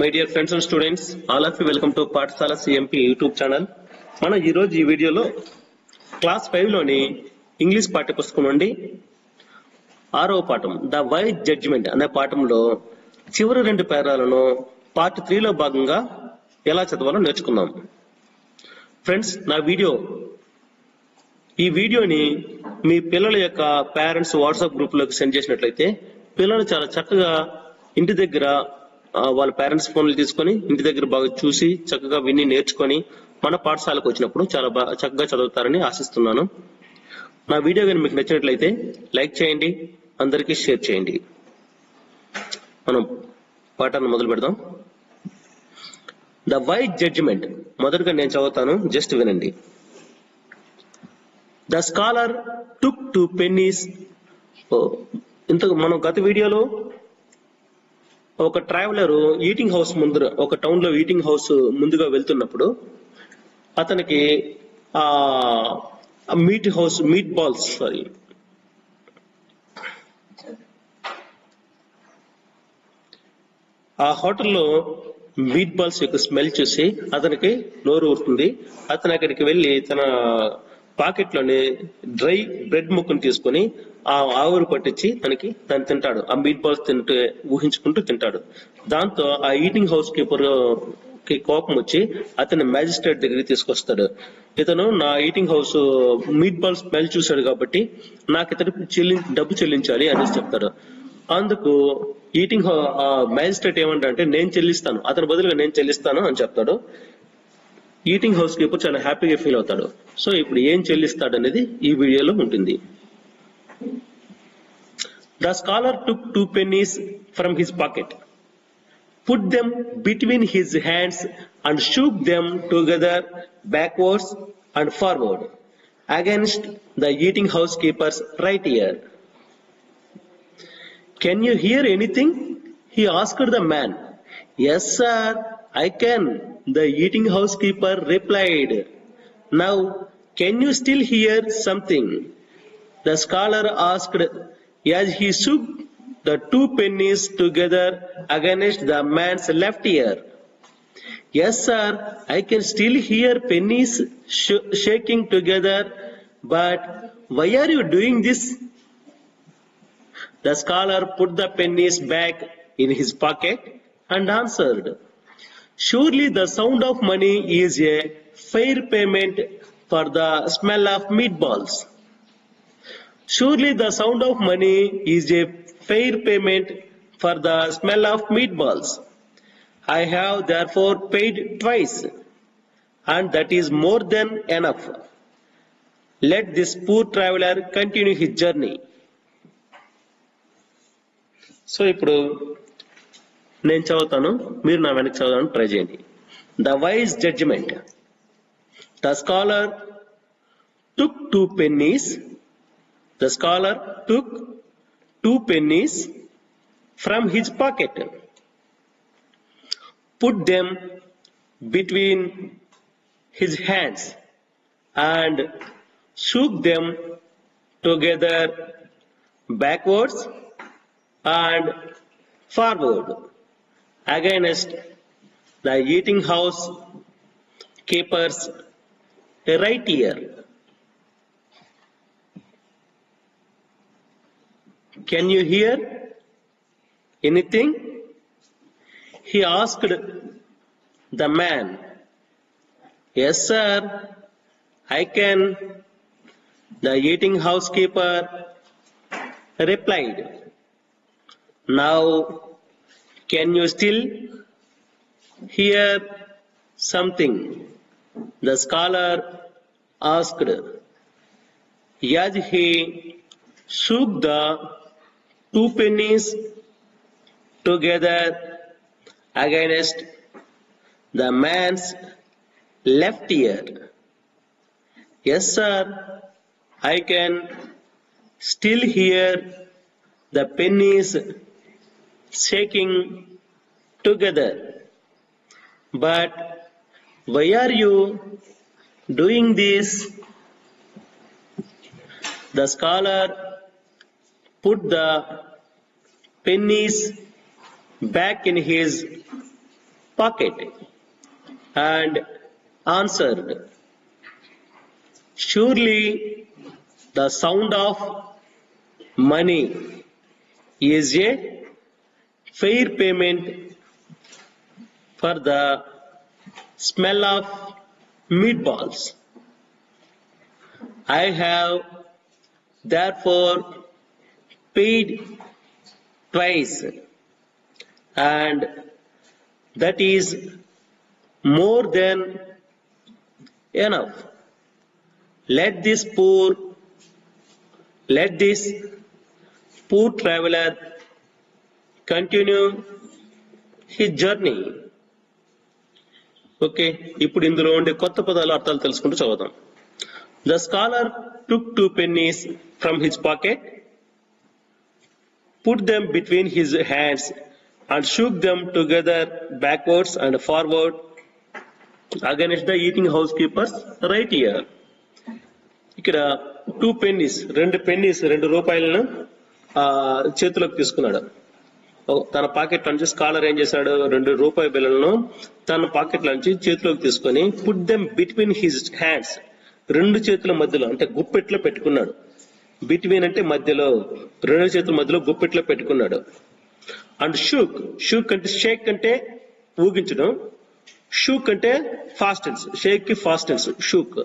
My dear friends and students, all of you welcome to Pathshala CMP YouTube channel. మనం ఈ రోజు ఈ వీడియోలో క్లాస్ 5 లోని ఇంగ్లీష్ పాఠ్యపుస్తకం నుండి 6వ పాఠం ద వైజ్ జడ్జిమెంట్ అనే పాఠంలో చివరి 2 పేరాలను పార్ట్ 3 లో భాగంగా ఎలా చదవాలో నేర్చుకుందాం. ఫ్రెండ్స్, ఈ వీడియోని మీ పిల్లల యొక్క పేరెంట్స్ వాట్సాప్ గ్రూప్ లోకి సెండ్ చేసినట్లయితే పిల్లలు చాలా చక్కగా ఇంటి దగ్గర వాళ్ళ పేరెంట్స్ ఫోన్లు తీసుకొని ఇంటి దగ్గర బాగా చూసి చక్కగా విని నేర్చుకొని మన పాఠశాలకు వచ్చినప్పుడు చాలా చక్కగా చదువుతారని ఆశిస్తున్నాను. నా వీడియో కానీ మీకు నచ్చినట్లయితే లైక్ చేయండి, అందరికీ షేర్ చేయండి. మనం పాఠాన్ని మొదలు పెడదాం. ద వైజ్ జడ్జిమెంట్ మొదటగా నేను చదువుతాను, జస్ట్ వినండి. The scholar took 2 pennies. ఇంతకు మనం గత వీడియోలో ఒక ట్రావెలర్ ఈటింగ్ హౌస్ ముందు, ఒక టౌన్ లో ఈటింగ్ హౌస్ ముందుగా వెళ్తున్నప్పుడు అతనికి మీట్ బాల్స్ ఆ హోటల్లో మీట్ బాల్స్ యొక్క స్మెల్ చూసి అతనికి నోరు ఊరుతుంది. అతను అక్కడికి వెళ్లి తన పాకెట్ లోని డ్రై బ్రెడ్ ముక్కను తీసుకుని ఆ ఆవురు పట్టించి దాన్ని తింటాడు. ఆ మీట్ బాల్స్ తింటే ఊహించుకుంటూ తింటాడు. దాంతో ఆ ఈటింగ్ హౌస్ కీపర్ కి కోపం వచ్చి అతన్ని మ్యాజిస్ట్రేట్ దగ్గరికి తీసుకొస్తాడు. ఇతను నా eating house meet ball smell చూశాడు కాబట్టి నాకు ఇతను డబ్బు చెల్లించాలి అనేసి చెప్తాడు. అందుకు ఈటింగ్ మ్యాజిస్ట్రేట్ ఏమంటే నేను చెల్లిస్తాను, అతని బదులుగా నేను చెల్లిస్తాను అని చెప్తాడు. ఈటింగ్ హౌస్ కీపర్ చాలా హ్యాపీగా ఫీల్ అవుతాడు. సో ఇప్పుడు ఏం చెల్లిస్తాడు అనేది ఈ వీడియోలో ఉంటుంది. The scholar took 2 pennies from his pocket, put them between his hands and shook them together backwards and forward against the eating house keeper's right ear. Can you hear anything? He asked the man. Yes, sir, I can, the eating house keeper replied. Now, can you still hear something? The scholar asked as he shook the 2 pennies together against the man's left ear. Yes, sir, I can still hear pennies shaking together, but why are you doing this? The scholar put the pennies back in his pocket and answered, surely the sound of money is a fair payment for the smell of meatballs. Surely the sound of money is a fair payment for the smell of meatballs. I have therefore paid twice, and that is more than enough. Let this poor traveler continue his journey. So ఇప్పుడు నేను చదువుతాను, మీరు నా వెనక్కి చదవడానికి try చేయండి. The wise judgement. The scholar took 2 pennies. The scholar took 2 pennies from his pocket, put them between his hands and shook them together backwards and forward against the eating house keeper's right ear. Can you hear anything? He asked the man. Yes, sir, I can, the eating house keeper replied. Now, can you still hear something? The scholar asked as he shook the 2 pennies together against the man's left ear. Yes, sir, I can still hear the pennies shaking together. But why are you doing this? The scholar put the pennies back in his pocket and answered, surely the sound of money is a fair payment for the smell of meatballs. I have therefore paid twice, and that is more than enough. Let this poor traveler continue his journey. Okay, ఇప్పుడు ఇందులో ఉండే కొత్త పదాలు అర్థాలు తెలుసుకుంటూ చదువుతాం. The scholar took 2 pennies from his pocket, put them between his hands and shook them together backwards and forward against the eating housekeeper's right ear. ఇక్కడ 2 pennies, 2 రూపాయలను చేతిలోకి తీసుకున్నాడు. తన పాకెట్ నుంచి స్కాలర్ ఏం చేశాడు, 2 రూపాయి బిళ్ళలను తన పాకెట్ నుంచి చేతిలోకి తీసుకొని put them between his hands, 2 చేతుల మధ్యలో అంటే గుప్పెట్లో పెట్టుకున్నాడు. బిట్వీన్ అంటే మధ్యలో, 2 చేతుల మధ్యలో గుప్పెట్లో పెట్టుకున్నాడు. అండ్ షూక్ అంటే షేక్ అంటే ఊగించడం, షూక్ అంటే ఫాస్ట్ టెన్స్, షేక్ కి past tense shook.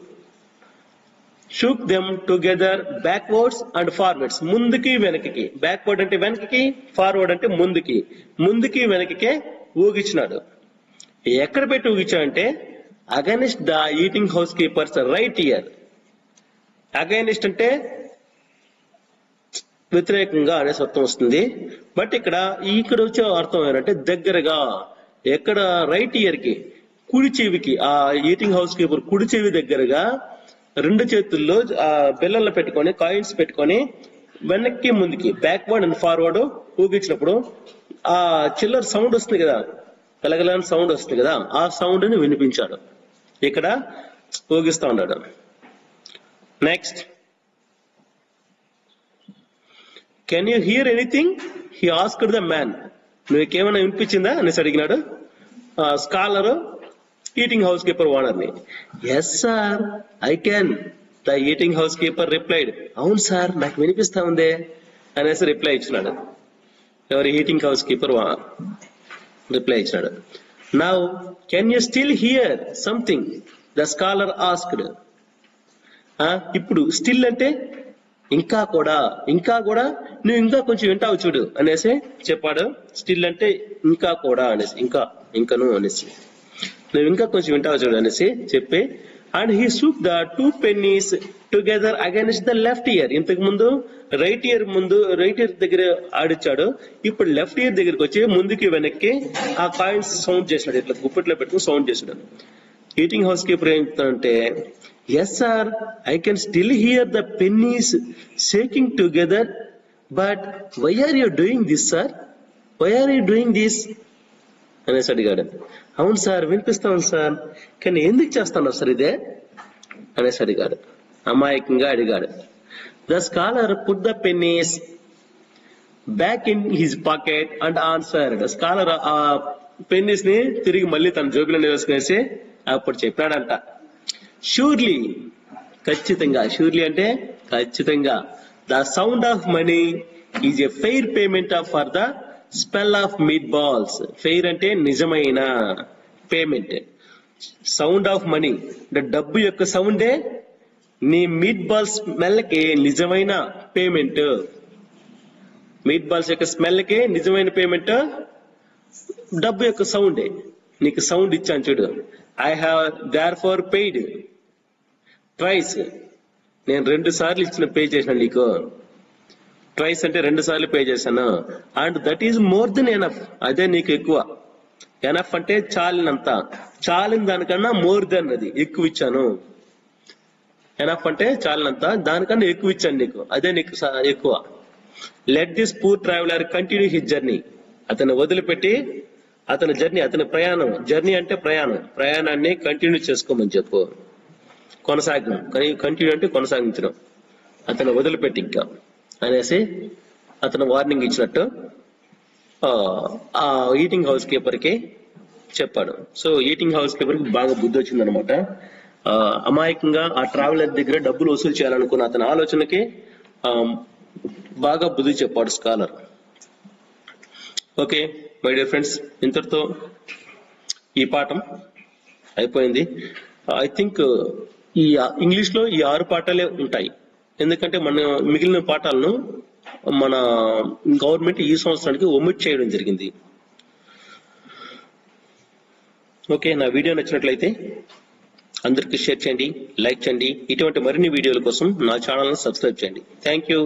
Shook them together backwards and forwards, ముందుకి వెనక్కి, బ్యాక్వర్డ్ అంటే వెనక్కి, ఫార్వర్డ్ అంటే ముందుకి వెనక్కి ఊగించినాడు. ఎక్కడ పెట్టి ఊగించాడంటే against the eating house keepers right ear. Against అంటే వ్యతిరేకంగా అనే అర్థం వస్తుంది. బట్ ఇక్కడ వచ్చే అర్థం ఏంటంటే దగ్గరగా. ఎక్కడ, రైట్ ఇయర్ కి, కుడి చెవికి, ఆ ఈటింగ్ హౌస్ కీపర్ కుడి చెవి దగ్గరగా 2 చేతుల్లో బిళ్ళల్లో పెట్టుకొని, కాయిన్స్ పెట్టుకొని వెనక్కి ముందుకి, బ్యాక్వర్డ్ అండ్ ఫార్వర్డ్ ఊగించినప్పుడు ఆ చిల్లర సౌండ్ వస్తుంది కదా, కలగలని సౌండ్ వస్తుంది కదా, ఆ సౌండ్ ని వినిపించాడు. ఇక్కడ ఊగిస్తా ఉన్నాడు. Next, can you hear anything he asked the man. నువ్వుకేమైనా వినిపించిందా అనేసి అడిగినాడు scholar eating house keeper owner ని. Yes sir I can, the eating house keeper replied. అవును సార్ నాకు వినిపిస్తా ఉందే అనేసి రిప్లై ఇచ్చినాడు. ఎవరు, ఈటింగ్ హౌస్ కీపర్ రిప్లై ఇచ్చినాడు. Now can you still hear something, the scholar asked. ఇప్పుడు స్టిల్ అంటే ఇంకా కూడా నువ్వు ఇంకా కొంచెం వింటావు చూడు అనేసి చెప్పాడు. స్టిల్ అంటే ఇంకా కూడా అనేసి, ఇంకను అనేసి, నువ్వు ఇంకా కొంచెం వింటావు చూడు అనేసి చెప్పి, and he shook the 2 pennies together against the left ear. ఇంతకు ముందు రైట్ ఇయర్ దగ్గర ఆడిచ్చాడు, ఇప్పుడు లెఫ్ట్ ఇయర్ దగ్గరికి వచ్చి ముందుకి వెనక్కి ఆ కాయిన్స్ సౌండ్ చేసినాడు, ఇట్లా గుప్పెట్లో పెట్టుకుని సౌండ్ చేసాడు. ఈటింగ్ హౌస్ కీపర్ ఏంటంటే, yes sir I can still hear the pennies shaking together, but why are you doing this sir, why are you doing this అనేసి అడిగాడు. అవును సార్ వినిపిస్తాను సార్, కానీ ఎందుకు చేస్తాను సార్ ఇదే అనేసి అడిగాడు, అమాయకంగా అడిగాడు. The scholar put the pennies back in his pocket and answered. Scholar ఆ పెన్నీస్ ని తిరిగి మళ్ళీ తన జోబులో వేసుకునేసి అప్పుడు చెప్పాడంట, షూర్లీ, ఖచ్చితంగా, షూర్లీ అంటే ఖచ్చితంగా, the sound of money is a fair payment for the smell of meat balls. Fair అంటే నిజమైన, పేమెంట్, సౌండ్ ఆఫ్ మనీ అంటే డబ్బు యొక్క సౌండే నీ మీట్ బాల్స్ స్మెల్ కి నిజమైన పేమెంట్. మీట్ బాల్స్ యొక్క స్మెల్ కి నిజమైన పేమెంట్ డబ్బు యొక్క సౌండే. నీకు సౌండ్ ఇచ్చాను చూడు, I have their four paid twice, నేను 2 సార్లు ఇచ్చిన పే చేశాను నీకు. ట్వైస్ అంటే 2 సార్లు పే చేశాను. And that is more than enough, అదే నీకు ఎక్కువ. ఎనఫ్ అంటే చాలినంత, చాలిన దానికన్నా మోర్ దెన్, అది ఎక్కువ ఇచ్చాను. ఎనఫ్ అంటే చాలినంత, దానికన్నా ఎక్కువ ఇచ్చాను నీకు, అదే నీకు ఎక్కువ. Let this poor traveller continue his journey. అతను వదిలిపెట్టి అతని జర్నీ, అతని ప్రయాణం, జర్నీ అంటే ప్రయాణాన్ని కంటిన్యూ చేసుకోమని చెప్పు, కంటిన్యూ అంటే కొనసాగించడం, అతను వదిలిపెట్టి ఇంకా అనేసి అతను వార్నింగ్ ఇచ్చినట్టు ఆ ఈటింగ్ హౌస్ కీపర్ కి చెప్పాడు. సో ఈటింగ్ హౌస్ కీపర్ కి బాగా బుద్ధి వచ్చింది అనమాట. అమాయకంగా ఆ ట్రావెలర్ దగ్గర డబ్బులు వసూలు చేయాలనుకున్న అతని ఆలోచనకి బాగా బుద్ధి చెప్పాడు scholar. Okay my dear friends, ఇంతటితో ఈ పాఠం అయిపోయింది. ఐ థింక్ ఈ ఇంగ్లీష్ లో ఈ 6 పాఠాలే ఉంటాయి. ఎందుకంటే మన మిగిలిన పాఠాలను మన గవర్నమెంట్ ఈ సంవత్సరానికి ఒమిట్ చేయడం జరిగింది. ఓకే, నా వీడియో నచ్చినట్లయితే అందరికీ షేర్ చేయండి, లైక్ చేయండి. ఇటువంటి మరిన్ని వీడియోల కోసం నా ఛానల్ ను సబ్స్క్రైబ్ చేయండి. Thank you.